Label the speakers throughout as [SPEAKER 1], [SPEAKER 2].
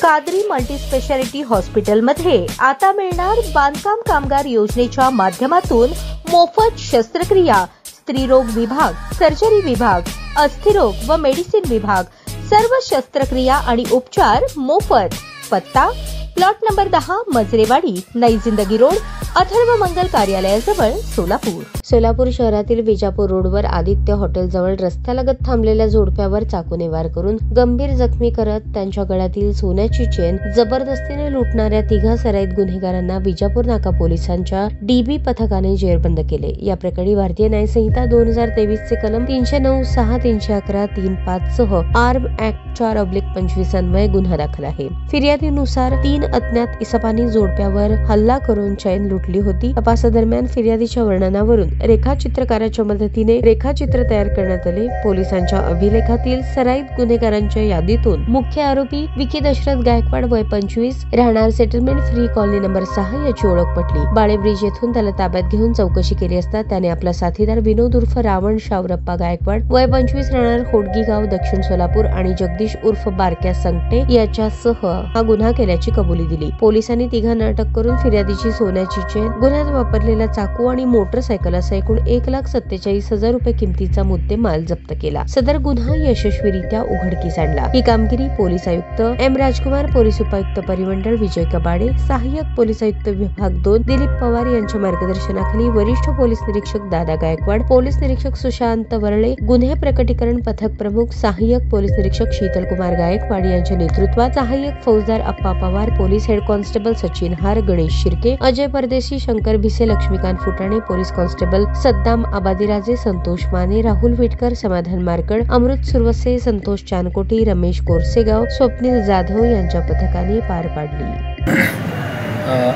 [SPEAKER 1] Qadri multispeciality हॉस्पिटलमध्ये आता मिळणार बांधकाम कामगार योजनेच्या माध्यमातून मोफत शस्त्रक्रिया, स्त्रीरोग विभाग, सर्जरी विभाग, अस्थिरोग व मेडिसिन विभाग, सर्व शस्त्रक्रिया आणि उपचार मोफत। पत्ता प्लॉट नंबर 10 मजरेवाडी, नई जिंदगी रोड, अथर्व मंगल कार्यालयाजवळ, सोलापूर।
[SPEAKER 2] सोलापूर शहरातील विजापूर रोडवर आदित्य हॉटेलजवळ रस्त्यालगत थांबलेल्या जोडप्यावर चाकूने वार करून गंभीर जखमी करत त्यांच्या गळ्यातील सोन्याची चेन जबरदस्तीने लुटणाऱ्या तिघा सराईत गुन्हेगारांना विजापूर नाका पोलिसांच्या डीबी पथकाने जेरबंद केले। या प्रकरणी भारतीय न्याय संहिता 2023 चे कलम 309, 6, 311, 35 सह आर्म ऍक्ट 4/25 अन्वये गुन्हा दाखल आहे। फिर्यादीनुसार 3 अज्ञात इसमांनी जोडप्यावर हल्ला करून चैन लुटली होती। तपासादरम्यान फिर्यादीच्या वर्णनावरून रेखाचित्रकाराच्या मदतीने रेखाचित्र तयार करण्यात आले। पोलिसांच्या अभिलेखातील सराईत गुन्हेगारांच्या यादीतून मुख्य आरोपी विकी दशरथ गायकवाड वय 25 राहणार सेटलमेंट फ्री कॉलनी नंबर 6 याची ओळख पटली। बाळे ब्रिज येथून त्याला ताब्यात घेऊन चौकशी केली असता त्याने आपला साथीदार विनोद उर्फ रावण शावरप्पा गायकवाड वय 25 राहणार होडगी गाव दक्षिण सोलापूर आणि जगदीश उर्फ बारक्या संकटे याच्यासह हा गुन्हा केल्याची कबुली दिली। पोलिसांनी तिघांना अटक करून फिर्यादीची सोन्याची चेन, गुन्ह्यात वापरलेला चाकू आणि मोटरसायकल असा एकूण 1,47,000 रुपये किमतीचा मुद्देमाल जप्त केला। सदर गुन्हा यशस्वीरित्या उघडकीस आणला। ही कामगिरी पोलीस आयुक्त एम राजकुमार, पोलीस उपायुक्त परिमंडळ विजय कबाडे, सहाय्यक पोलीस आयुक्त विभाग 2 दिलीप पवार यांच्या मार्गदर्शनाखाली वरिष्ठ पोलीस निरीक्षक दादा गायकवाड, पोलीस निरीक्षक सुशांत वर्ळे, गुन्हे प्रकटीकरण पथक प्रमुख सहाय्यक पोलीस निरीक्षक शीतल कुमार गायकवाड यांच्या नेतृत्वात सहाय्यक फौजदार Appa Pawar, police head constable Sachin Har, Ganesh Shirke, Ajay Pardeshi, Shankar Bhise, Laxmikant Futane, police constable Saddam Abadiraje, Santosh Mane, Rahul Vitkar, Samadhan Markad, Amrut Suravase, Santosh Chankoti, Ramesh Korsegaon, Swapnil Jadhav यांच्या पथकाने पार पाडली।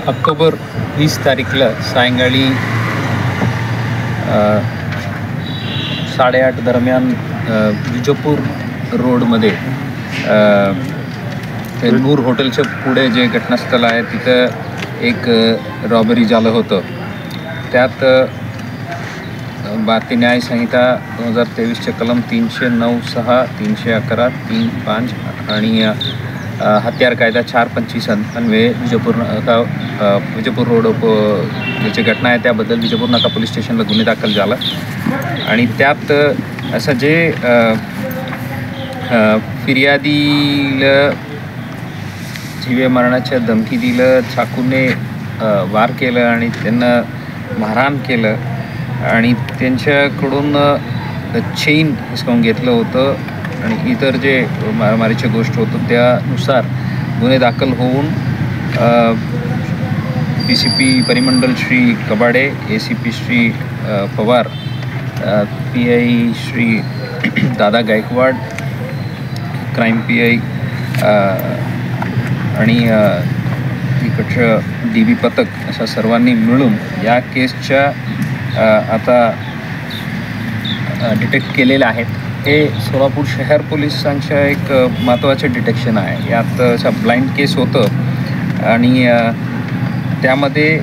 [SPEAKER 3] ऑक्टोबर 20 तारीखला सायंकाळी 8:30 दरम्यान विजापूर रोडमध्ये नूर हॉटेलच्या पुढे जे घटनास्थळ आहे तिथं एक रॉबरी झालं होतं। त्यात भारतीय न्याय संहिता 2023 चे कलम 309, 6, 311, 35 आणि हत्यार कायदा 4/25 अन्वये विजापूर रोड जी घटना आहे त्याबद्दल विजापूर नाका पोलीस स्टेशनला गुन्हे दाखल झाला आणि त्यात असं जे फिर्यादीला जीवे मरणाच्या धमकी दिलं, चाकूने वार केलं आणि त्यांना मारहाण केलं आणि त्यांच्याकडून चेन हिसकावून घेतलं होतं आणि इतर जे मारामारीची गोष्ट होतं त्यानुसार गुन्हे दाखल होऊन PCP परिमंडल श्री कबाडे, ACP श्री पवार, PI श्री दादा गायकवाड, क्राईम PI आणि इकडचं DB पथक अशा सर्वांनी मिळून या केसच्या आता डिटेक्ट केलेल्या आहेत। हे सोलापूर शहर पोलिसांच्या एक महत्त्वाचे डिटेक्शन आहे। यात अशा ब्लाइंड केस होतं आणि त्यामध्ये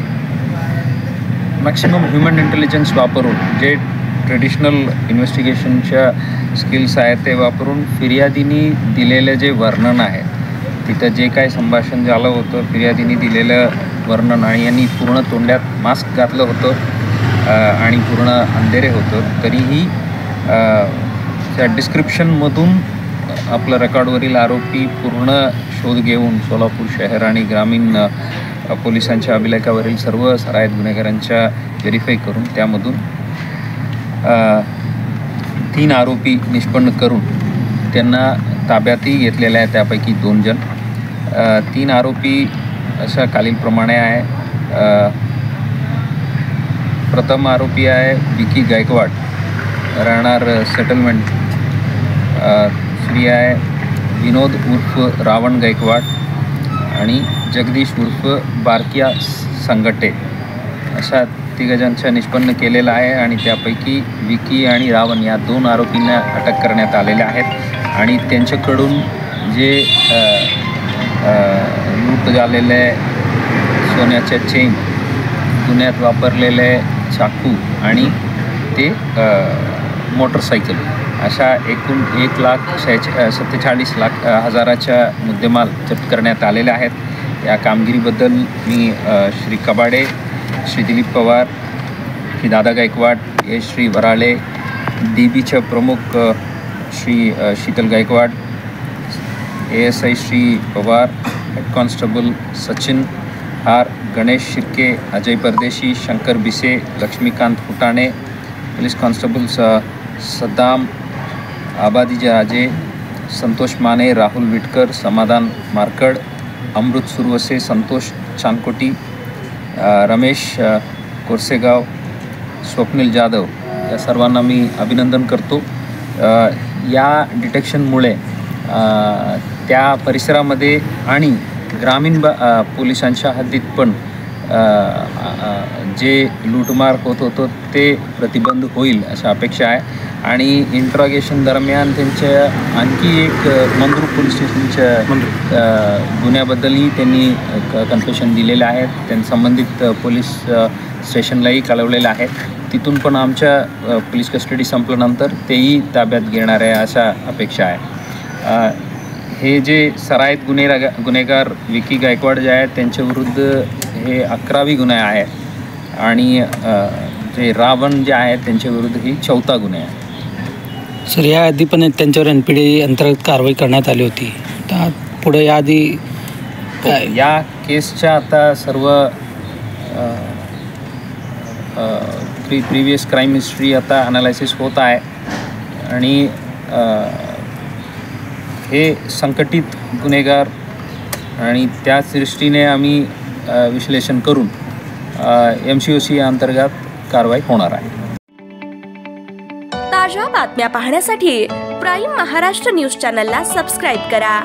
[SPEAKER 3] मॅक्सिमम ह्युमन इंटेलिजन्स वापरून जे ट्रेडिशनल इन्व्हेस्टिगेशनच्या स्किल्स आहेत ते वापरून फिर्यादीनी दिलेलं जे वर्णन आहे तिथं जे काय संभाषण झालं होतं, फिर्यादीनी दिलेलं वर्णन आणि यांनी पूर्ण तोंडात मास्क घातलं होतं आणि पूर्ण अंधेरे होतं तरीही त्या डिस्क्रिप्शनमधून आपलं रेकॉर्डवरील आरोपी पूर्ण शोध घेऊन सोलापूर शहर आणि ग्रामीण पोलिसांच्या अभिलेखावरील सर्व सराईत गुन्हेगारांच्या व्हेरीफाय करून त्यामधून 3 आरोपी निष्पन्न करून त्यांना ताब्यातही घेतलेले आहे। त्यापैकी 2 जण 3 आरोपी अशा खालीलप्रमाणे आहे। प्रथम आरोपी आहे विकी गायकवाड, राहणार सेटलमेंट। दुसरी आहे विनोद उर्फ रावण गायकवाड आणि जगदीश उर्फ बारक्या संकटे अशा 3 जणांचा निष्पन्न केलेला आहे आणि त्यापैकी विकी आणि रावण या 2 आरोपींना अटक करण्यात आलेल्या आहेत आणि त्यांच्याकडून जे लूट झालेले सोन्याच्या चेन, गुन्ह्यात वापरलेले चाकू आणि ते मोटरसायकल अशा एकूण 1,47,00,000च्या मुद्देमाल जप्त करण्यात आलेले आहेत. या कामगिरीबद्दल मी श्री कबाडे, श्री दिलीप पवार, श्री दादा गायकवाड, श्री वराळे, DBच्या प्रमुख Shri Sheetal Gaikwad, ASI Shri Pawar, head constable Sachin Har, Ganesh Shirke, Ajay Pardeshi, Shankar बिसे, लक्ष्मीकांत फुटाणे, पोलीस कॉन्स्टेबल सद्दाम, आबादी राजे, संतोष माने, राहुल विटकर, समाधान मारकड, अमृत सुरवसे, संतोष चानकोटी, रमेश कोरसेगाव, स्वप्नील जाधव या सर्वांना मी अभिनंदन करतो. या डिटेक्शनमुळे त्या परिसरामध्ये आणि ग्रामीण पोलिसांच्या हद्दीत पण जे लूटमार होत होतं ते प्रतिबंध होईल अशा अपेक्षा आहे. आणि इंट्रॉगेशन दरम्यान त्यांच्या आणखी एक मंद्रुप पोलीस स्टेशनच्या गुन्ह्याबद्दलही त्यांनी कन्फेशन दिलेलं आहे. त्यांनी संबंधित पोलीस स्टेशनलाही कळवलेलं आहे. तिथून पण आमच्या पोलीस कस्टडी संपल्यानंतर तेही ताब्यात घेणार आहे अशा अपेक्षा आहे. हे जे सराईत गुन्हेगार विकी गायकवाड जे आहेत त्यांच्याविरुद्ध हे 11वी गुन्हा आहे आणि जे रावण जे आहेत त्यांच्याविरुद्ध ही 4था गुन्हा आहे.
[SPEAKER 4] सर, याआधी पण त्यांच्यावर NPD अंतर्गत कारवाई करण्यात आली होती. तर पुढे याआधी
[SPEAKER 3] या केसच्या आता सर्व प्रिव्हियस क्राईम हिस्ट्री आता अनालायसिस होत आहे आणि हे संकटित गुन्हेगार आणि त्याच दृष्टीने आम्ही विश्लेषण करून MCOC अंतर्गत कारवाई होणार आहे.
[SPEAKER 5] ताज्या बातम्या पाहण्यासाठी प्राईम महाराष्ट्र न्यूज चॅनलला सबस्क्राईब करा.